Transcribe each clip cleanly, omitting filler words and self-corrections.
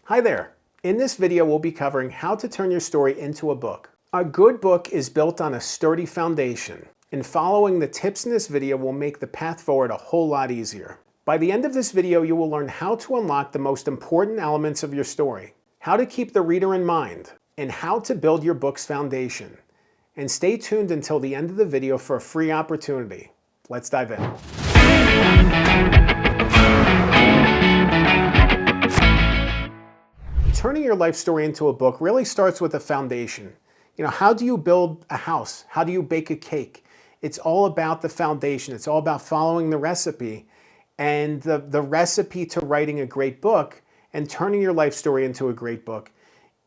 Hi there. In this video, we'll be covering how to turn your story into a book. A good book is built on a sturdy foundation, and following the tips in this video will make the path forward a whole lot easier. By the end of this video, you will learn how to unlock the most important elements of your story, how to keep the reader in mind, and how to build your book's foundation. And stay tuned until the end of the video for a free opportunity. Let's dive in. Turning your life story into a book really starts with a foundation. How do you build a house? How do you bake a cake? It's all about the foundation. It's all about following the recipe. And the recipe to writing a great book and turning your life story into a great book,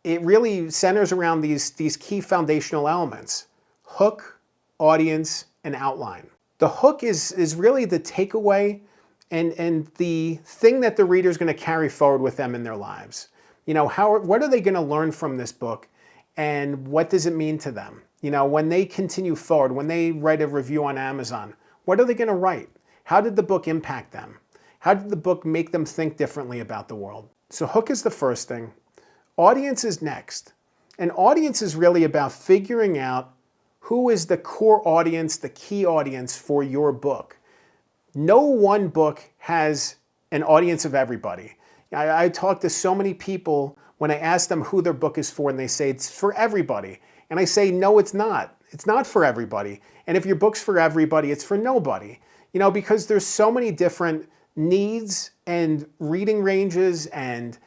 it really centers around these key foundational elements: hook, audience, and outline. The hook is really the takeaway and the thing that the reader is going to carry forward with them in their lives. What are they going to learn from this book, and what does it mean to them? When they continue forward, when they write a review on Amazon, what are they going to write? How did the book impact them? How did the book make them think differently about the world? So hook is the first thing. Audience is next. And audience is really about figuring out who is the core audience, the key audience for your book. No one book has an audience of everybody. I talk to so many people when I ask them who their book is for, and they say it's for everybody. And I say, no, it's not. It's not for everybody. And if your book's for everybody, it's for nobody. Because there's so many different needs and reading ranges and,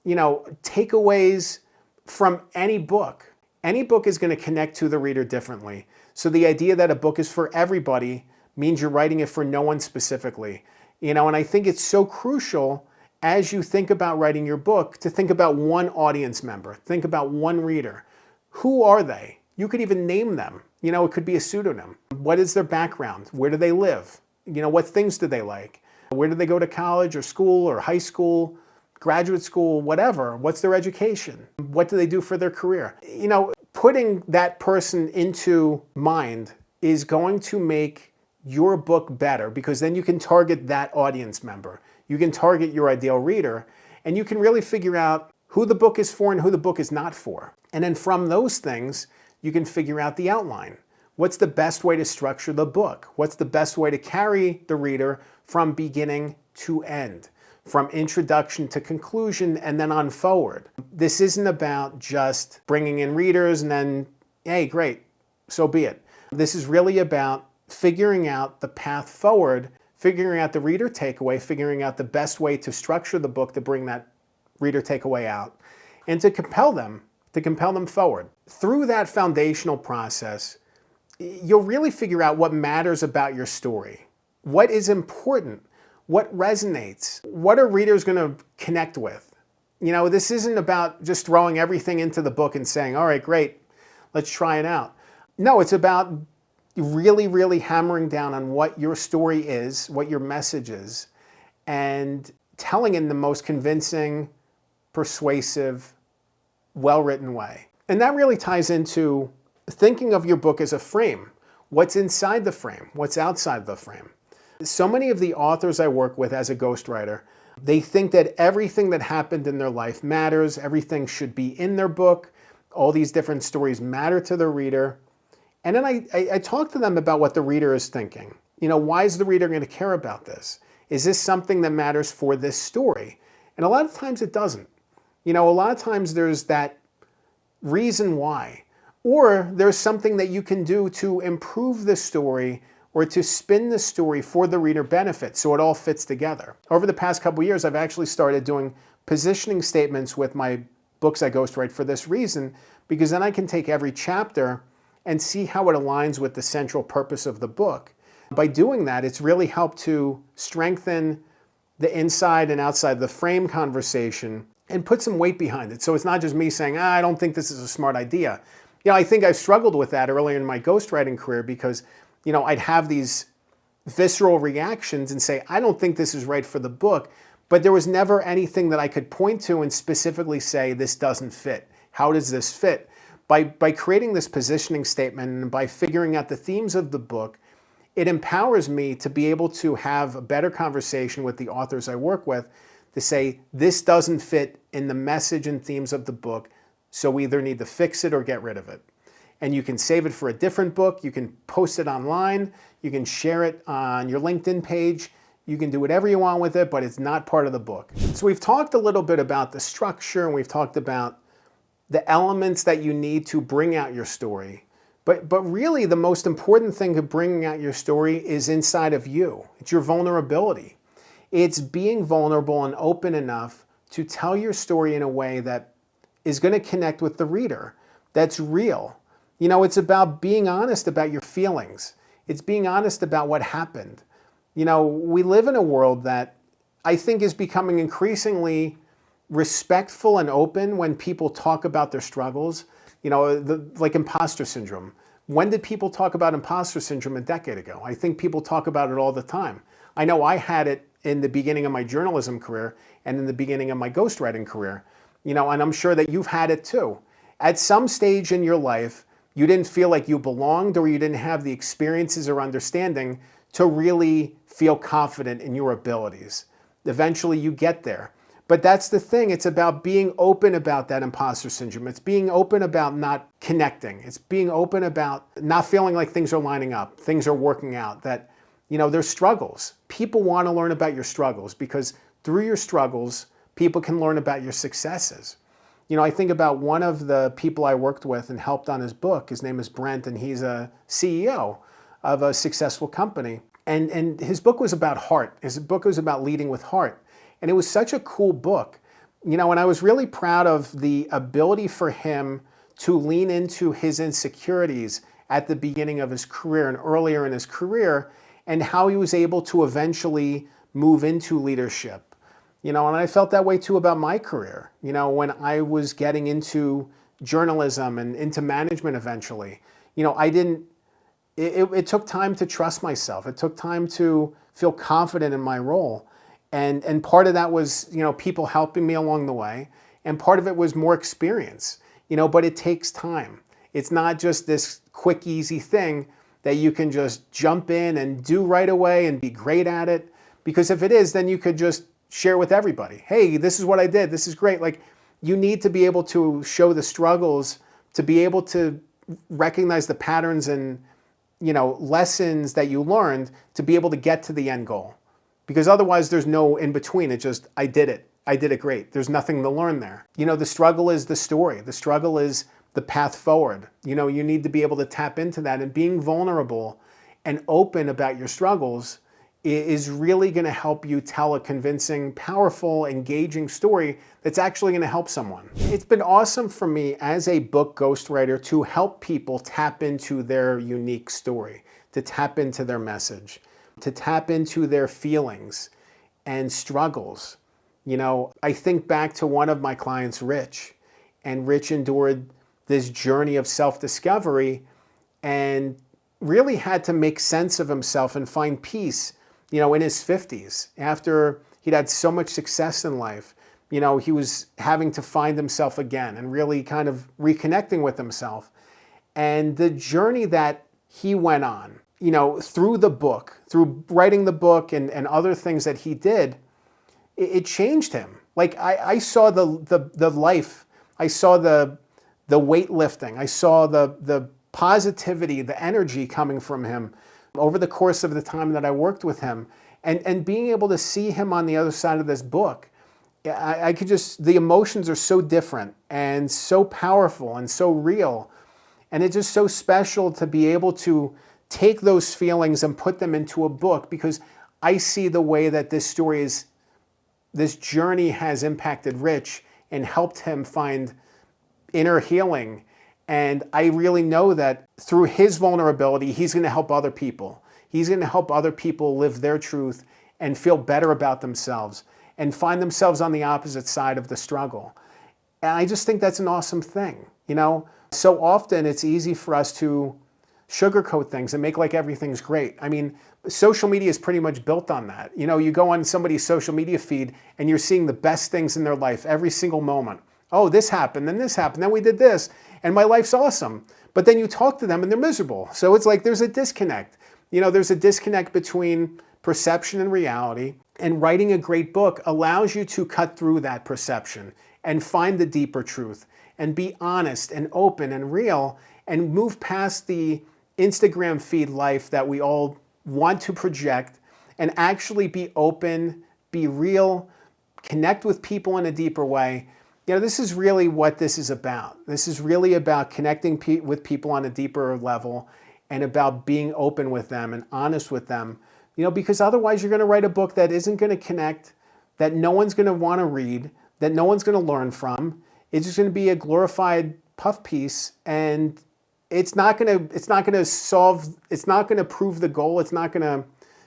takeaways from any book. Any book is going to connect to the reader differently. So the idea that a book is for everybody means you're writing it for no one specifically. And I think it's so crucial as you think about writing your book to think about one audience member, think about one reader. Who are they? You could even name them. It could be a pseudonym. What is their background? Where do they live? What things do they like? Where do they go to college or school or high school, graduate school, whatever? What's their education? What do they do for their career? Putting that person into mind is going to make your book better, because then you can target that audience member. You can target your ideal reader, and you can really figure out who the book is for and who the book is not for. And then from those things, you can figure out the outline. What's the best way to structure the book? What's the best way to carry the reader from beginning to end, from introduction to conclusion, and then on forward? This isn't about just bringing in readers and then, hey, great, so be it. This is really about figuring out the path forward, figuring out the reader takeaway, figuring out the best way to structure the book to bring that reader takeaway out, and to compel them forward. Through that foundational process, you'll really figure out what matters about your story, what is important, what resonates, what are readers going to connect with. This isn't about just throwing everything into the book and saying, all right, great, let's try it out. No, it's about really, really hammering down on what your story is, what your message is, and telling in the most convincing, persuasive, well-written way. And that really ties into thinking of your book as a frame. What's inside the frame? What's outside the frame? So many of the authors I work with as a ghostwriter, they think that everything that happened in their life matters, everything should be in their book, all these different stories matter to the reader. And then I talk to them about what the reader is thinking. Why is the reader going to care about this? Is this something that matters for this story? And a lot of times it doesn't. A lot of times there's that reason why. Or there's something that you can do to improve the story or to spin the story for the reader benefit so it all fits together. Over the past couple of years, I've actually started doing positioning statements with my books I ghostwrite for this reason, because then I can take every chapter and see how it aligns with the central purpose of the book. By doing that, it's really helped to strengthen the inside and outside the frame conversation and put some weight behind it. So it's not just me saying, I don't think this is a smart idea. I think I've struggled with that earlier in my ghostwriting career because, I'd have these visceral reactions and say, I don't think this is right for the book, but there was never anything that I could point to and specifically say, this doesn't fit. How does this fit? By creating this positioning statement and by figuring out the themes of the book, it empowers me to be able to have a better conversation with the authors I work with to say, this doesn't fit in the message and themes of the book, so we either need to fix it or get rid of it. And you can save it for a different book, you can post it online, you can share it on your LinkedIn page, you can do whatever you want with it, but it's not part of the book. So we've talked a little bit about the structure, and we've talked about the elements that you need to bring out your story. But really the most important thing to bringing out your story is inside of you. It's your vulnerability. It's being vulnerable and open enough to tell your story in a way that is going to connect with the reader, that's real. You know, it's about being honest about your feelings. It's being honest about what happened. You know, we live in a world that I think is becoming increasingly respectful and open when people talk about their struggles. You know, like imposter syndrome. When did people talk about imposter syndrome a decade ago? I think people talk about it all the time. I know I had it in the beginning of my journalism career and in the beginning of my ghostwriting career. You know, and I'm sure that you've had it too. At some stage in your life, you didn't feel like you belonged, or you didn't have the experiences or understanding to really feel confident in your abilities. Eventually you get there. But that's the thing, it's about being open about that imposter syndrome. It's being open about not connecting. It's being open about not feeling like things are lining up, things are working out, that, you know, there's struggles. People want to learn about your struggles because through your struggles, people can learn about your successes. You know, I think about one of the people I worked with and helped on his book. His name is Brent, and he's a CEO of a successful company. And his book was about heart. His book was about leading with heart. And it was such a cool book. You know, and I was really proud of the ability for him to lean into his insecurities at the beginning of his career and earlier in his career, and how he was able to eventually move into leadership. You know, and I felt that way too about my career. You know, when I was getting into journalism and into management eventually, you know, it took time to trust myself. It took time to feel confident in my role. And part of that was, you know, people helping me along the way. And part of it was more experience, you know, but it takes time. It's not just this quick, easy thing that you can just jump in and do right away and be great at it. Because if it is, then you could just share with everybody. Hey, this is what I did. This is great. Like, you need to be able to show the struggles, to be able to recognize the patterns and, you know, lessons that you learned to be able to get to the end goal. Because otherwise there's no in between. It's just, I did it. I did it great. There's nothing to learn there. You know, the struggle is the story. The struggle is the path forward. You know, you need to be able to tap into that, and being vulnerable and open about your struggles is really going to help you tell a convincing, powerful, engaging story that's actually going to help someone. It's been awesome for me as a book ghostwriter to help people tap into their unique story, to tap into their message, to tap into their feelings and struggles. You know, I think back to one of my clients, Rich, and Rich endured this journey of self-discovery and really had to make sense of himself and find peace, you know, in his 50s. After he'd had so much success in life, you know, he was having to find himself again and really kind of reconnecting with himself. And the journey that he went on, you know, through the book, through writing the book and other things that he did, it changed him. Like, I saw the life, I saw the weightlifting, I saw the positivity, the energy coming from him over the course of the time that I worked with him. And being able to see him on the other side of this book, I could just, the emotions are so different and so powerful and so real. And it's just so special to be able to take those feelings and put them into a book, because I see the way that this journey has impacted Rich and helped him find inner healing. And I really know that through his vulnerability, he's going to help other people. He's going to help other people live their truth and feel better about themselves and find themselves on the opposite side of the struggle. And I just think that's an awesome thing. You know, so often it's easy for us to sugarcoat things and make like everything's great. I mean, social media is pretty much built on that. You know, you go on somebody's social media feed and you're seeing the best things in their life every single moment. Oh, this happened, then this happened, then we did this, and my life's awesome. But then you talk to them and they're miserable. So it's like there's a disconnect. You know, there's a disconnect between perception and reality. And writing a great book allows you to cut through that perception and find the deeper truth and be honest and open and real and move past the Instagram feed life that we all want to project and actually be open, be real, connect with people in a deeper way. You know, this is really what this is about. This is really about connecting with people on a deeper level and about being open with them and honest with them. You know, because otherwise you're going to write a book that isn't going to connect, that no one's going to want to read, that no one's going to learn from. It's just going to be a glorified puff piece, and it's not going to prove the goal. It's not going to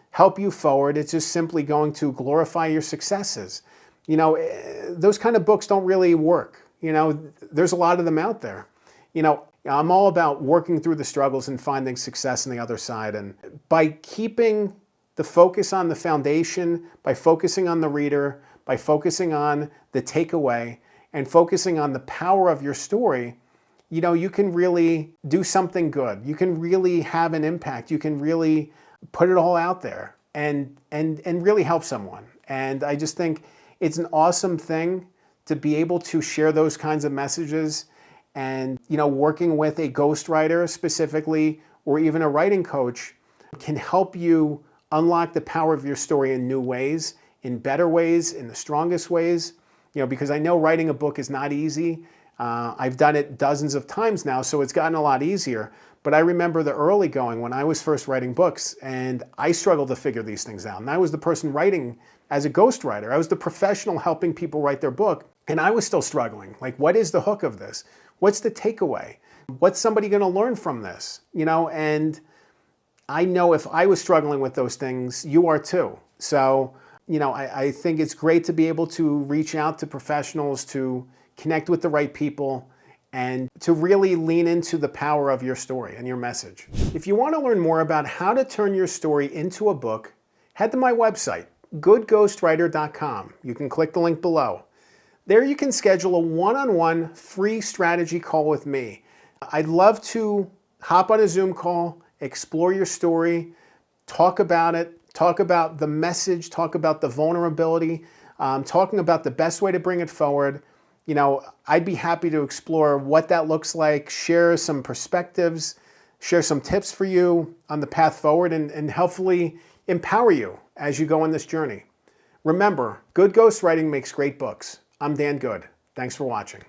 help you forward. It's just simply going to glorify your successes. You know, those kind of books don't really work. You know, there's a lot of them out there. You know, I'm all about working through the struggles and finding success on the other side. And by keeping the focus on the foundation, by focusing on the reader, by focusing on the takeaway, and focusing on the power of your story, you know, you can really do something good. You can really have an impact. You can really put it all out there and really help someone. And I just think it's an awesome thing to be able to share those kinds of messages. And, you know, working with a ghostwriter specifically, or even a writing coach, can help you unlock the power of your story in new ways, in better ways, in the strongest ways. You know, because I know writing a book is not easy. I've done it dozens of times now, so it's gotten a lot easier. But I remember the early going when I was first writing books, and I struggled to figure these things out. And I was the person writing as a ghostwriter. I was the professional helping people write their book, and I was still struggling. Like, what is the hook of this? What's the takeaway? What's somebody going to learn from this? You know, and I know if I was struggling with those things, you are too. So, you know, I think it's great to be able to reach out to professionals, to connect with the right people, and to really lean into the power of your story and your message. If you want to learn more about how to turn your story into a book, head to my website, goodghostwriter.com. You can click the link below. There you can schedule a one-on-one free strategy call with me. I'd love to hop on a Zoom call, explore your story, talk about it, talk about the message, talk about the vulnerability, talking about the best way to bring it forward. You know, I'd be happy to explore what that looks like, share some perspectives, share some tips for you on the path forward, and hopefully empower you as you go on this journey. Remember, good ghostwriting makes great books. I'm Dan Good. Thanks for watching.